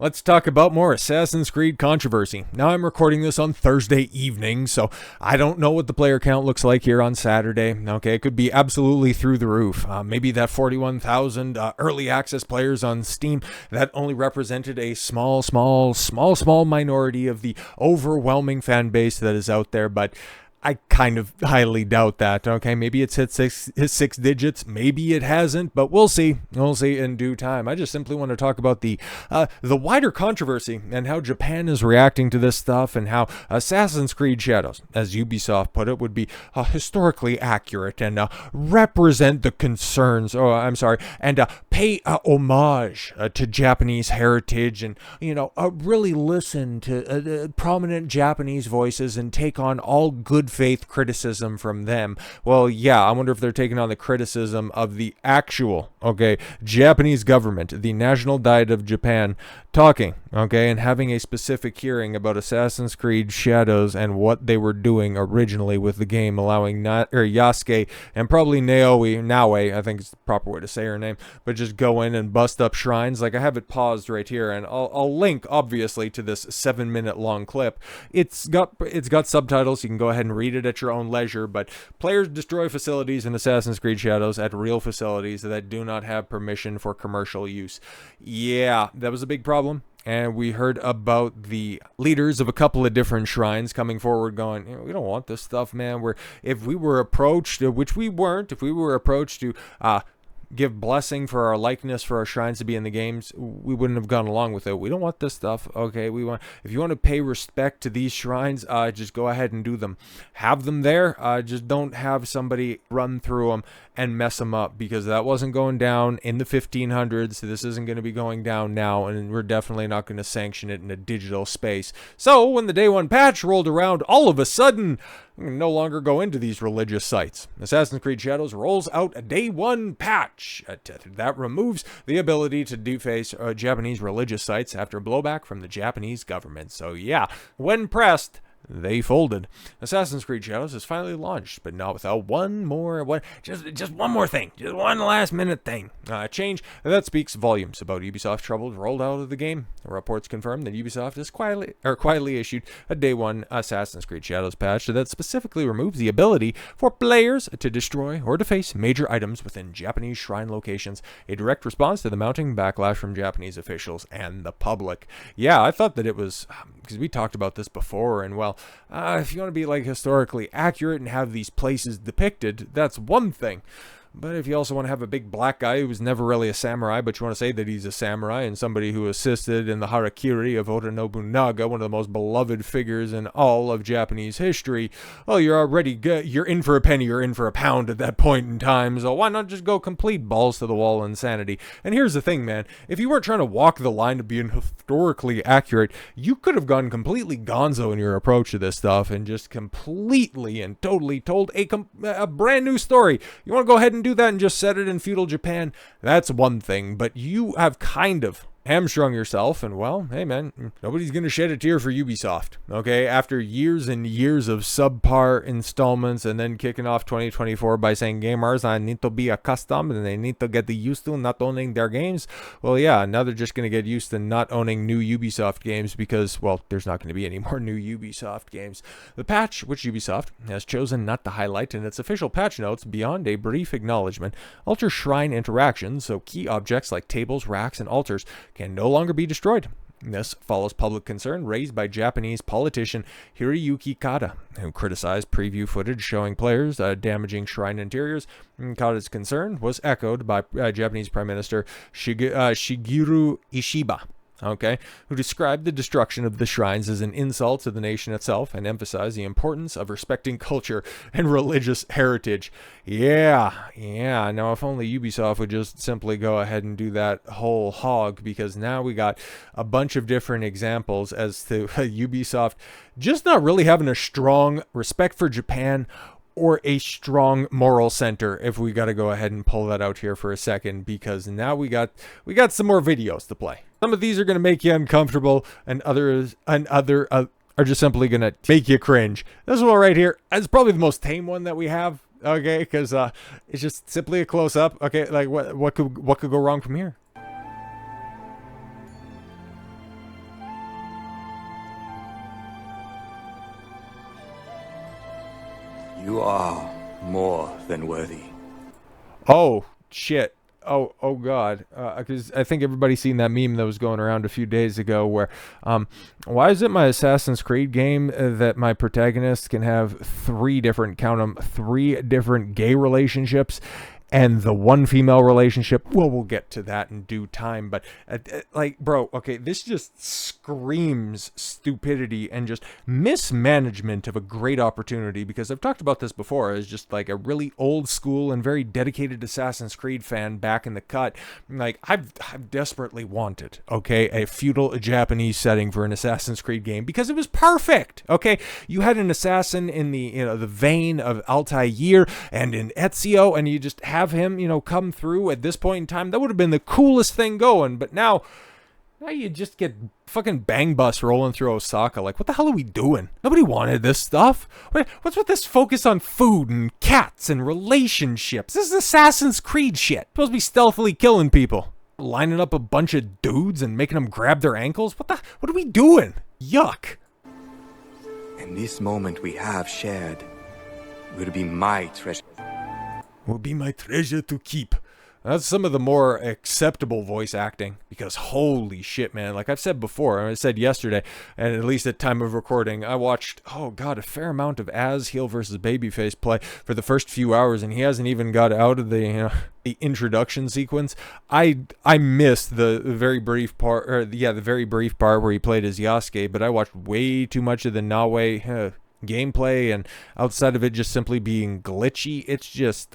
Let's talk about more Assassin's Creed controversy. Now, I'm recording this on Thursday evening, so I don't know what the player count looks like here on Saturday. Okay, it could be absolutely through the roof. Maybe that 41,000 early access players on Steam, that only represented a small minority of the overwhelming fan base that is out there, but I kind of highly doubt that. Okay, maybe it's hit six digits, maybe it hasn't, but we'll see. We'll see in due time. I just simply want to talk about the wider controversy and how Japan is reacting to this stuff, and how Assassin's Creed Shadows, as Ubisoft put it, would be historically accurate and represent the concerns. And pay homage to Japanese heritage, and really listen to prominent Japanese voices and take on all good faith criticism from them. Well, yeah, I wonder if they're taking on the criticism of the actual, Japanese government, the National Diet of Japan, talking, and having a specific hearing about Assassin's Creed Shadows and what they were doing originally with the game, allowing Yasuke and probably Naoe, I think is the proper way to say her name, but just go in and bust up shrines. Like, I have it paused right here, and I'll link, obviously, to this 7-minute long clip. It's got subtitles. You can go ahead and read it at your own leisure, but players destroy facilities in Assassin's Creed Shadows at real facilities that do not have permission for commercial use. Yeah, that was a big problem. And we heard about the leaders of a couple of different shrines coming forward going, we don't want this stuff, man. If we were approached, which we weren't, if we were approached to give blessing for our likeness for our shrines to be in the games, we wouldn't have gone along with it. We don't want this stuff. If you want to pay respect to these shrines, just go ahead and do them. Have them there. Just don't have somebody run through them and mess them up, because that wasn't going down in the 1500s. This isn't going to be going down now, and we're definitely not going to sanction it in a digital space. So when the day one patch rolled around, all of a sudden, no longer go into these religious sites. Assassin's Creed Shadows rolls out a day one patch that removes the ability to deface Japanese religious sites after blowback from the Japanese government. So yeah, when pressed, they folded. Assassin's Creed Shadows is finally launched, but not without just one more thing, just one last minute thing. Change that speaks volumes about Ubisoft's troubles rolled out of the game. Reports confirm that Ubisoft has quietly issued a day one Assassin's Creed Shadows patch that specifically removes the ability for players to destroy or deface major items within Japanese shrine locations, a direct response to the mounting backlash from Japanese officials and the public. Yeah, I thought that it was, because we talked about this before, and well, if you want to be historically accurate and have these places depicted, that's one thing. But if you also want to have a big black guy who was never really a samurai, but you want to say that he's a samurai and somebody who assisted in the harakiri of Oda Nobunaga, one of the most beloved figures in all of Japanese history, well, you're already good. You're in for a penny, you're in for a pound at that point in time. So why not just go complete balls to the wall insanity? And here's the thing, man. If you weren't trying to walk the line of being historically accurate, you could have gone completely gonzo in your approach to this stuff and just completely and totally told a brand new story. You want to go ahead and do that and just set it in feudal Japan, that's one thing, but you have kind of hamstrung yourself, and well, hey man, nobody's gonna shed a tear for Ubisoft, after years and years of subpar installments, and then kicking off 2024 by saying gamers need to be accustomed and they need to get used to not owning their games. Well, yeah, now they're just gonna get used to not owning new Ubisoft games, because, well, there's not gonna be any more new Ubisoft games. The patch, which Ubisoft has chosen not to highlight in its official patch notes beyond a brief acknowledgement, alters shrine interactions, so key objects like tables, racks, and altars can no longer be destroyed. This follows public concern raised by Japanese politician Hiroyuki Kada, who criticized preview footage showing players damaging shrine interiors. Kada's concern was echoed by Japanese Prime Minister Shigeru Ishiba, who described the destruction of the shrines as an insult to the nation itself and emphasized the importance of respecting culture and religious heritage. Yeah. Now, if only Ubisoft would just simply go ahead and do that whole hog, because now we got a bunch of different examples as to Ubisoft just not really having a strong respect for Japan or a strong moral center, if we got to go ahead and pull that out here for a second, because now we got some more videos to play. Some of these are going to make you uncomfortable, and other are just simply going to make you cringe. This one right here is probably the most tame one that we have, because it's just simply a close-up. Like what could go wrong from here? You are more than worthy. Oh, shit. Oh God. Because I think everybody's seen that meme that was going around a few days ago where, why is it my Assassin's Creed game that my protagonist can have three different gay relationships and the one female relationship? Well, we'll get to that in due time, but like, bro, okay, this just screams stupidity and just mismanagement of a great opportunity, because I've talked about this before as just like a really old school and very dedicated Assassin's Creed fan back in the cut. Like, I've desperately wanted, okay, a feudal Japanese setting for an Assassin's Creed game because it was perfect. Okay, you had an assassin in the, you know, the vein of Altair and in Ezio, and you just have him, you know, come through at this point in time. That would have been the coolest thing going, but now you just get fucking bang bus rolling through Osaka. Like, what the hell are we doing? Nobody wanted this stuff. What's with this focus on food and cats and relationships? This is Assassin's Creed shit. Supposed to be stealthily killing people, lining up a bunch of dudes and making them grab their ankles. What are we doing? Yuck. And this moment we have shared will be my treasure. Will be my treasure to keep. That's some of the more acceptable voice acting, because holy shit, man. Like I've said before, I said yesterday, and at least at time of recording, I watched, oh god, a fair amount of Heel versus Babyface play for the first few hours, and he hasn't even got out of the, you know, the introduction sequence. I missed the very brief part, or the very brief part where he played as Yasuke, but I watched way too much of the Nawe gameplay, and outside of it just simply being glitchy, it's just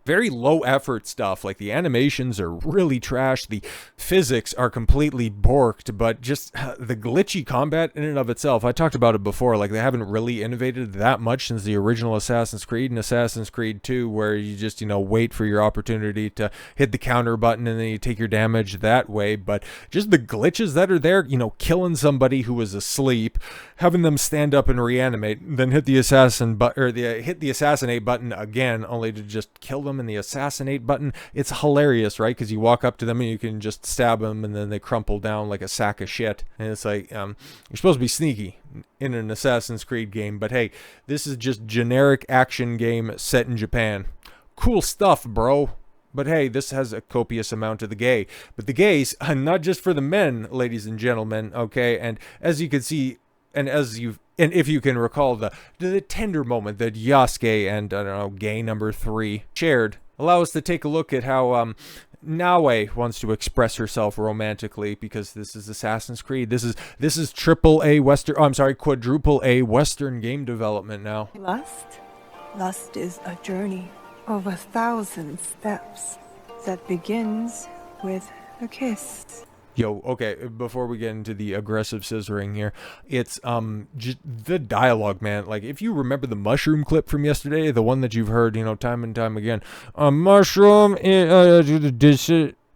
very low effort stuff. Like, the animations are really trash, the physics are completely borked, but just the glitchy combat in and of itself, I talked about it before, like they haven't really innovated that much since the original Assassin's Creed and Assassin's Creed 2, where you just, you know, wait for your opportunity to hit the counter button and then you take your damage that way. But just the glitches that are there, you know, killing somebody who was asleep, having them stand up and reanimate, then hit the hit the assassinate button again, only to just kill them in the assassinate button. It's hilarious, right? Because you walk up to them and you can just stab them and then they crumple down like a sack of shit. And it's like, you're supposed to be sneaky in an Assassin's Creed game, but hey, this is just generic action game set in Japan. Cool stuff, bro. But hey, this has a copious amount of the gay. But the gays, not just for the men, ladies and gentlemen, okay? And as you can see, and if you can recall the tender moment that Yasuke and, I don't know, gay number 3 shared, allow us to take a look at how Nawe wants to express herself romantically, because this is Assassin's Creed. This is quadruple A Western game development now. Lust is a journey of 1,000 steps that begins with a kiss. Yo, okay, before we get into the aggressive scissoring here, it's just the dialogue, man. Like, if you remember the mushroom clip from yesterday, the one that you've heard, you know, time and time again, a mushroom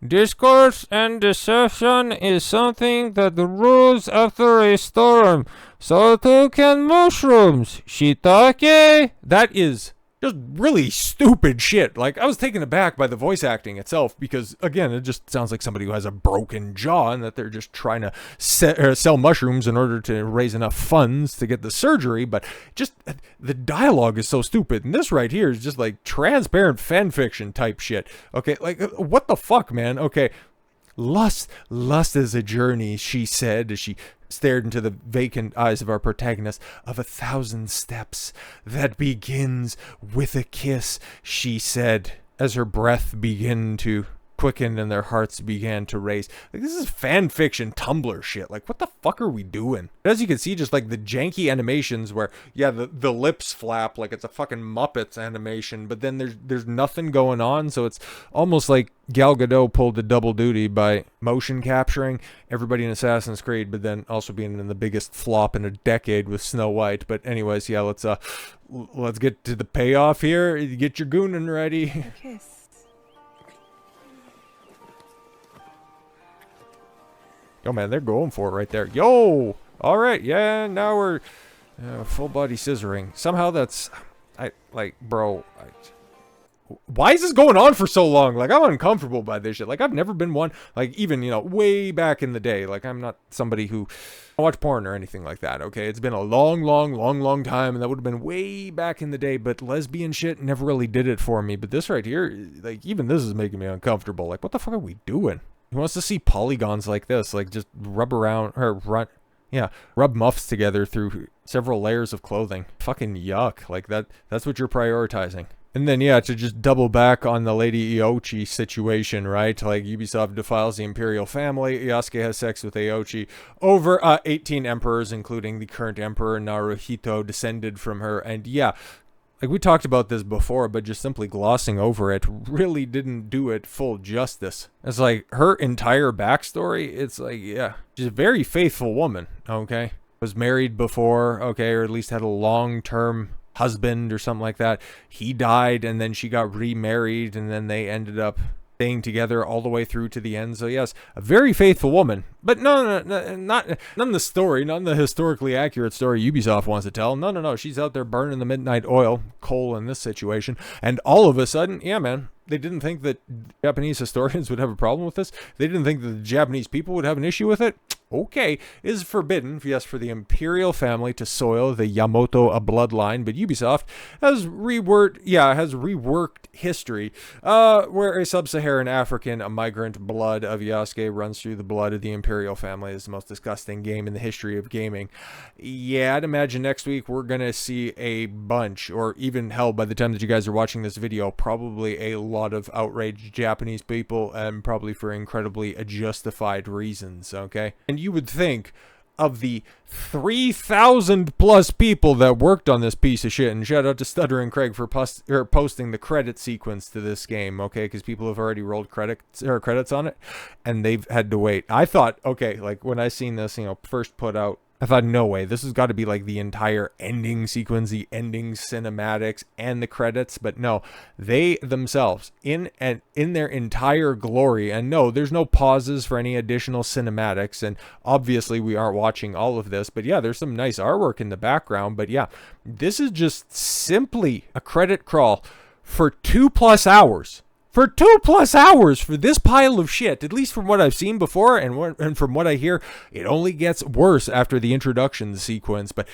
discourse and deception is something that rules after a storm. So too can mushrooms. Shiitake. That is just really stupid shit. Like, I was taken aback by the voice acting itself, because again, it just sounds like somebody who has a broken jaw and that they're just trying to sell mushrooms in order to raise enough funds to get the surgery. But just the dialogue is so stupid, and this right here is just like transparent fanfiction type shit. Okay, like, what the fuck, man? Okay, lust is a journey, she said as she stared into the vacant eyes of our protagonist, of 1,000 steps that begins with a kiss, she said, as her breath began to quicken and their hearts began to race. Like, this is fan fiction Tumblr shit. Like, what the fuck are we doing? As you can see, just like the janky animations where, yeah, the lips flap like it's a fucking Muppets animation, but then there's nothing going on, so it's almost like Gal Gadot pulled a double duty by motion capturing everybody in Assassin's Creed, but then also being in the biggest flop in a decade with Snow White. But anyways, yeah, let's get to the payoff here. Get your goonin' ready. A kiss. Yo, man, they're going for it right there. Yo! Alright, yeah, now we're full body scissoring. Somehow that's... why is this going on for so long? Like, I'm uncomfortable by this shit. Like, I've never been one, like, even, you know, way back in the day. Like, I'm not somebody who watch porn or anything like that, okay? It's been a long time, and that would have been way back in the day, but lesbian shit never really did it for me. But this right here, like, even this is making me uncomfortable. Like, what the fuck are we doing? Who wants to see polygons like this? Like, just rub around, or run, yeah, rub muffs together through several layers of clothing. Fucking yuck. Like, that's what you're prioritizing. And then, yeah, to just double back on the Lady Oichi situation, right? Like, Ubisoft defiles the Imperial family. Yasuke has sex with Oichi. Over 18 emperors, including the current emperor, Naruhito, descended from her. And yeah, like, we talked about this before, but just simply glossing over it really didn't do it full justice. It's like, her entire backstory, it's like, yeah, she's a very faithful woman, okay? Was married before, okay, or at least had a long-term husband or something like that. He died, and then she got remarried, and then they ended up staying together all the way through to the end. So yes, a very faithful woman. But no, not in the story, not in the historically accurate story Ubisoft wants to tell. No. She's out there burning the midnight oil, coal in this situation. And all of a sudden, yeah, man, they didn't think that Japanese historians would have a problem with this. They didn't think that the Japanese people would have an issue with it. Okay, it is forbidden, yes, for the Imperial family to soil the Yamato bloodline, but Ubisoft has reworked history, where a sub-Saharan African migrant blood of Yasuke runs through the blood of the Imperial family. Is the most disgusting game in the history of gaming. Yeah, I'd imagine next week we're gonna see a bunch, or even hell, by the time that you guys are watching this video, probably a lot of outraged Japanese people, and probably for incredibly justified reasons, okay? And you would think of the 3,000 plus people that worked on this piece of shit, and shout out to Stutter and Craig for posting the credit sequence to this game, okay, because people have already rolled credits on it, and they've had to wait. I thought, okay, like, when I seen this, you know, first put out, I thought, no way, this has got to be like the entire ending sequence, the ending cinematics, and the credits. But no, they themselves, in their entire glory, and no, there's no pauses for any additional cinematics, and obviously we aren't watching all of this, but yeah, there's some nice artwork in the background. But yeah, this is just simply a credit crawl for 2+ hours. For 2+ hours for this pile of shit, at least from what I've seen before, and from what I hear, it only gets worse after the introduction sequence. But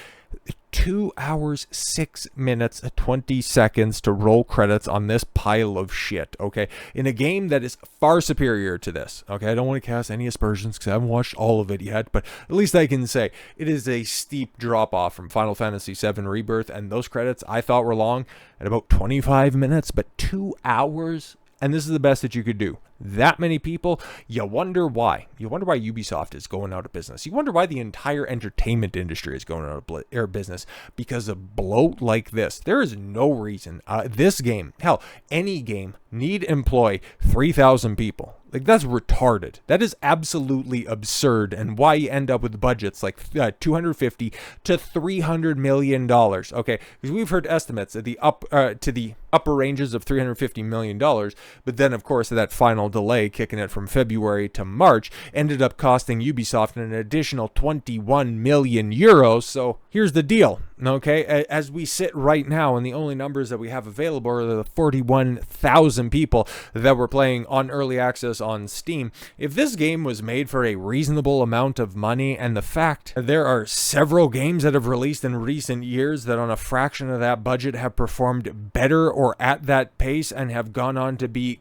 2 hours, 6 minutes, 20 seconds to roll credits on this pile of shit, okay? In a game that is far superior to this, okay? I don't want to cast any aspersions because I haven't watched all of it yet, but at least I can say it is a steep drop-off from Final Fantasy VII Rebirth, and those credits I thought were long at about 25 minutes, but 2 hours? And this is the best that you could do. That many people, you wonder why. You wonder why Ubisoft is going out of business. You wonder why the entire entertainment industry is going out of business because of bloat like this. There is no reason this game, hell, any game, need employ 3,000 people. Like, that's retarded. That is absolutely absurd, and why you end up with budgets like $250 to $300 million. Okay, because we've heard estimates at the upper ranges of $350 million, but then of course that final delay, kicking it from February to March, ended up costing Ubisoft an additional 21 million euros. So here's the deal. Okay, as we sit right now, and the only numbers that we have available are the 41,000 people that were playing on early access on Steam. If this game was made for a reasonable amount of money, and the fact there are several games that have released in recent years that on a fraction of that budget have performed better or at that pace and have gone on to be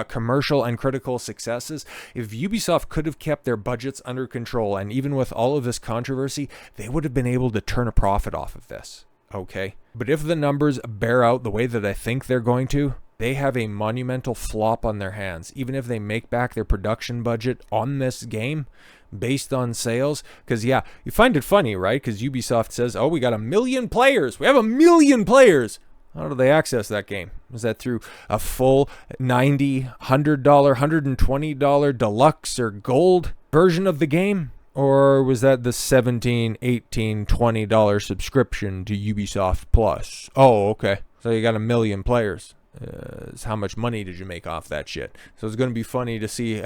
commercial and critical successes, if Ubisoft could have kept their budgets under control, and even with all of this controversy, they would have been able to turn a profit off of this, okay? But if the numbers bear out the way that I think they're going to, they have a monumental flop on their hands. Even if they make back their production budget on this game based on sales, because yeah, you find it funny, right? Because Ubisoft says, oh, we got 1 million players. We have 1 million players. How do they access that game? Is that through a full $90, $100, $120 deluxe or gold version of the game? Or was that the $17, $18, $20 subscription to Ubisoft Plus? Oh, okay. So you got 1 million players. How much money did you make off that shit? So it's going to be funny to see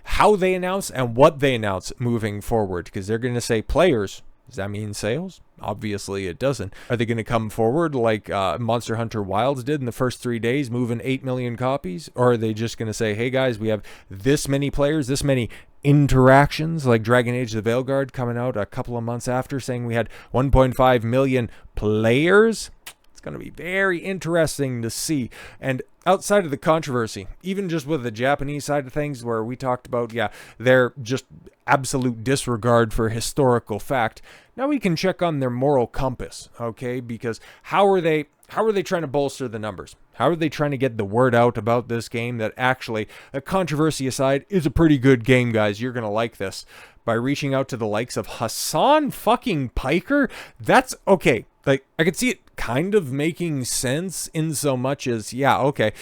how they announce and what they announce moving forward, because they're going to say players. Does that mean sales? Obviously it doesn't. Are they going to come forward like Monster Hunter Wilds did in the first 3 days, moving 8 million copies? Or are they just going to say, hey guys, we have this many players, this many interactions, like Dragon Age the Veilguard coming out a couple of months after saying we had 1.5 million players? It's going to be very interesting to see. And outside of the controversy, even just with the Japanese side of things where we talked about, yeah, they're just absolute disregard for historical fact. Now we can check on their moral compass, okay? Because how are they trying to bolster the numbers? How are they trying to get the word out about this game that actually, a controversy aside, is a pretty good game, guys. You're going to like this. By reaching out to the likes of Hasan fucking Piker? That's okay. Like, I could see it kind of making sense in so much as, yeah, okay,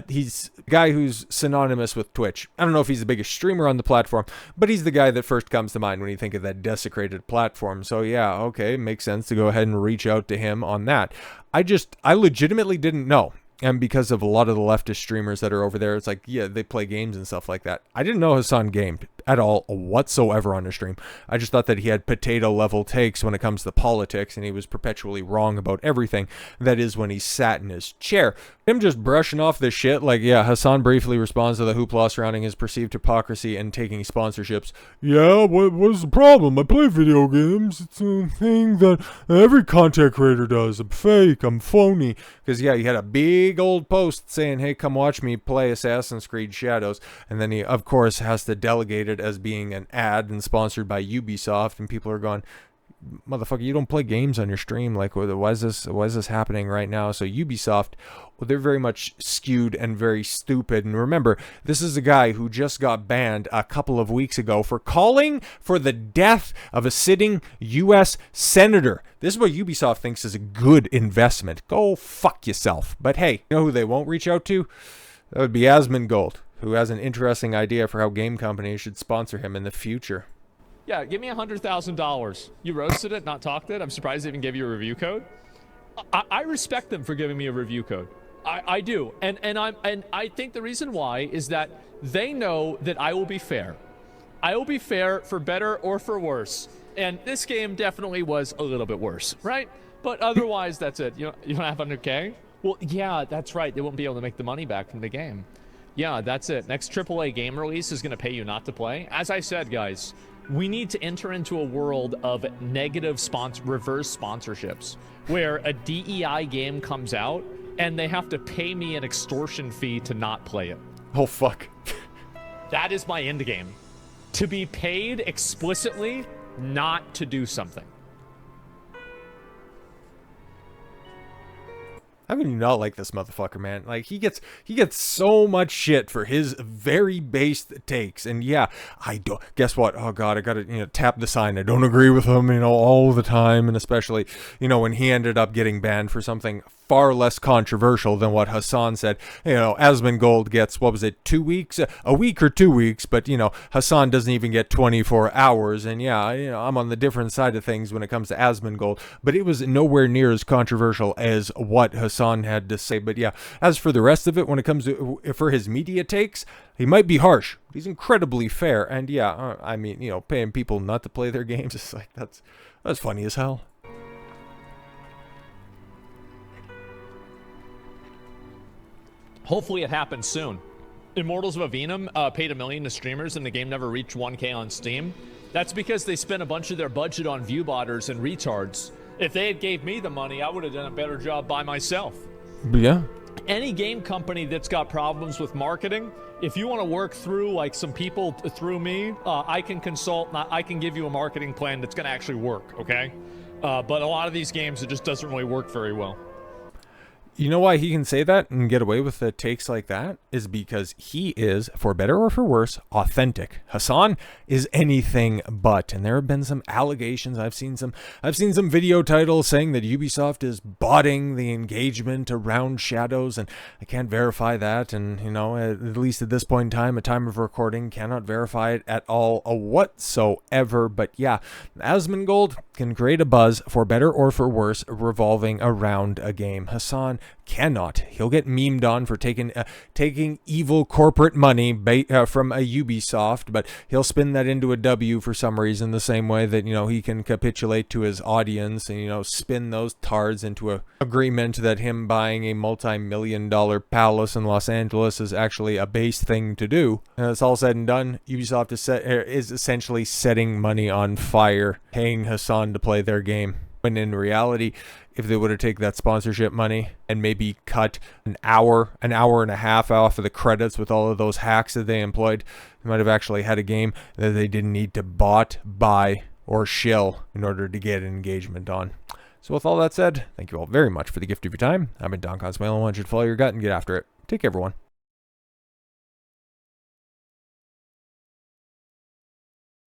he's a guy who's synonymous with Twitch. I don't know if he's the biggest streamer on the platform, but he's the guy that first comes to mind when you think of that desecrated platform. So yeah, okay, it makes sense to go ahead and reach out to him on that. I legitimately didn't know. And because of a lot of the leftist streamers that are over there, it's like, yeah, they play games and stuff like that. I didn't know Hasan gamed at all whatsoever on his stream. I just thought that he had potato level takes when it comes to politics, and he was perpetually wrong about everything. That is when he sat in his chair. Him just brushing off this shit, like, yeah, Hasan briefly responds to the hoopla surrounding his perceived hypocrisy and taking sponsorships. Yeah, what's the problem? I play video games. It's a thing that every content creator does. I'm fake. I'm phony. Because, yeah, he had a big old post saying, hey, come watch me play Assassin's Creed Shadows. And then he, of course, has to delegate it as being an ad and sponsored by Ubisoft. And people are going, motherfucker, you don't play games on your stream. Like, why is this happening right now? So Ubisoft, well, they're very much skewed and very stupid. And remember, this is a guy who just got banned a couple of weeks ago for calling for the death of a sitting U.S. senator. This is what Ubisoft thinks is a good investment. Go fuck yourself. But hey, you know who they won't reach out to? That would be Asmongold, who has an interesting idea for how game companies should sponsor him in the future. Yeah, give me $100,000. You roasted it, not talked it. I'm surprised they even gave you a review code. I respect them for giving me a review code. I do, and I think the reason why is that they know that I will be fair. I will be fair for better or for worse. And this game definitely was a little bit worse, right? But otherwise, that's it. You don't have 100K? Well, yeah, that's right. They won't be able to make the money back from the game. Yeah, that's it. Next AAA game release is going to pay you not to play. As I said, guys, we need to enter into a world of negative reverse sponsorships, where a DEI game comes out and they have to pay me an extortion fee to not play it. Oh, fuck. That is my end game. To be paid explicitly not to do something. How can you not like this motherfucker, man? Like, he gets so much shit for his very based takes. And yeah, I don't, guess what? Oh god, I gotta, tap the sign. I don't agree with him, all the time. And especially, when he ended up getting banned for something far less controversial than what Hasan said. Asmongold gets, 2 weeks? A week or 2 weeks, but, Hasan doesn't even get 24 hours. And yeah, I'm on the different side of things when it comes to Asmongold, but it was nowhere near as controversial as what Hasan had to say. But yeah, as for the rest of it, when it comes to, for his media takes, he might be harsh. He's incredibly fair. And yeah, paying people not to play their games, is like, that's funny as hell. Hopefully it happens soon. Immortals of Avenum paid $1 million to streamers and the game never reached 1K on Steam. That's because they spent a bunch of their budget on view botters and retards. If they had gave me the money, I would have done a better job by myself. Yeah. Any game company that's got problems with marketing, if you want to work through like some people through me, I can consult, I can give you a marketing plan that's going to actually work, okay? But a lot of these games, it just doesn't really work very well. You know why he can say that and get away with the takes like that? Is because he is, for better or for worse, authentic. Hasan is anything but. And there have been some allegations. I've seen some video titles saying that Ubisoft is botting the engagement around Shadows, and I can't verify that. And at least at this point in time, at time of recording, cannot verify it at all whatsoever. But yeah, Asmongold can create a buzz, for better or for worse, revolving around a game. Hasan cannot. He'll get memed on for taking evil corporate money from a Ubisoft, but he'll spin that into a W for some reason, the same way that, he can capitulate to his audience and, spin those tards into a agreement that him buying a multi-million-dollar palace in Los Angeles is actually a base thing to do. And it's all said and done, Ubisoft is essentially setting money on fire, paying Hasan to play their game. When in reality, if they would have taken that sponsorship money and maybe cut an hour and a half off of the credits with all of those hacks that they employed, they might have actually had a game that they didn't need to buy, or shill in order to get an engagement on. So with all that said, thank you all very much for the gift of your time. I've been Don Cosmail, and I want you to follow your gut and get after it. Take care, everyone.